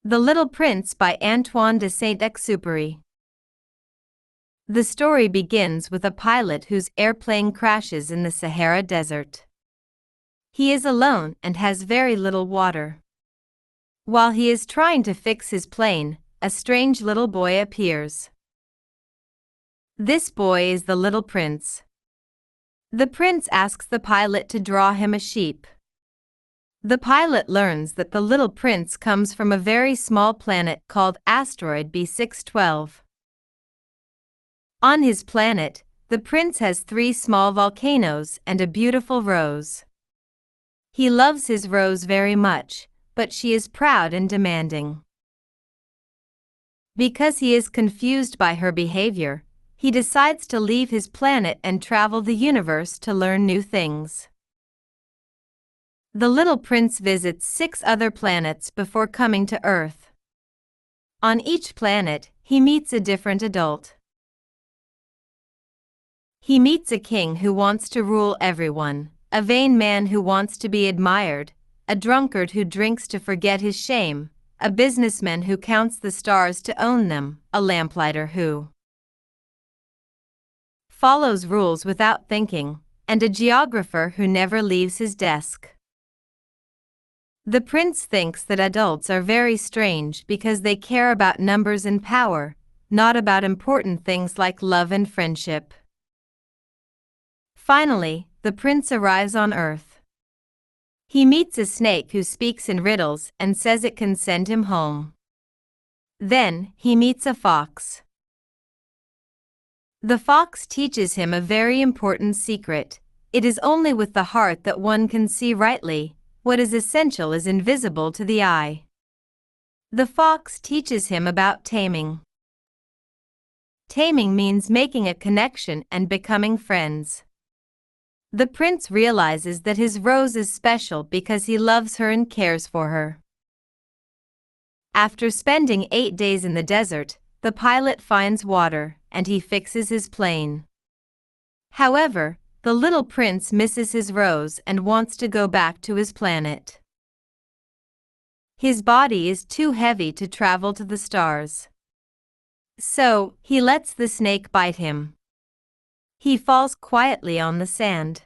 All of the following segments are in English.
The Little Prince by Antoine de Saint-Exupéry. The story begins with a pilot whose airplane crashes in the Sahara Desert. He is alone and has very little water. While he is trying to fix his plane, a strange little boy appears. This boy is the little prince. The prince asks the pilot to draw him a sheep. The pilot learns that the little prince comes from a very small planet called asteroid B612. On his planet, the prince has 3 small volcanoes and a beautiful rose. He loves his rose very much, but she is proud and demanding. Because he is confused by her behavior, he decides to leave his planet and travel the universe to learn new things. The little prince visits 6 other planets before coming to Earth. On each planet, he meets a different adult. He meets a king who wants to rule everyone, a vain man who wants to be admired, a drunkard who drinks to forget his shame, a businessman who counts the stars to own them, a lamplighter who follows rules without thinking, and a geographer who never leaves his desk. The prince thinks that adults are very strange because they care about numbers and power, not about important things like love and friendship. Finally, the prince arrives on Earth. He meets a snake who speaks in riddles and says it can send him home. Then, he meets a fox. The fox teaches him a very important secret. It is only with the heart that one can see rightly. What is essential is invisible to the eye. The fox teaches him about taming. Taming means making a connection and becoming friends. The prince realizes that his rose is special because he loves her and cares for her. After spending 8 days in the desert, the pilot finds water, and he fixes his plane. However, the little prince misses his rose and wants to go back to his planet. His body is too heavy to travel to the stars. So, he lets the snake bite him. He falls quietly on the sand.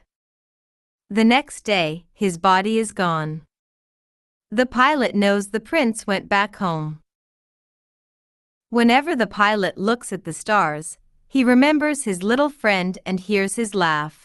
The next day, his body is gone. The pilot knows the prince went back home. Whenever the pilot looks at the stars, he remembers his little friend and hears his laugh.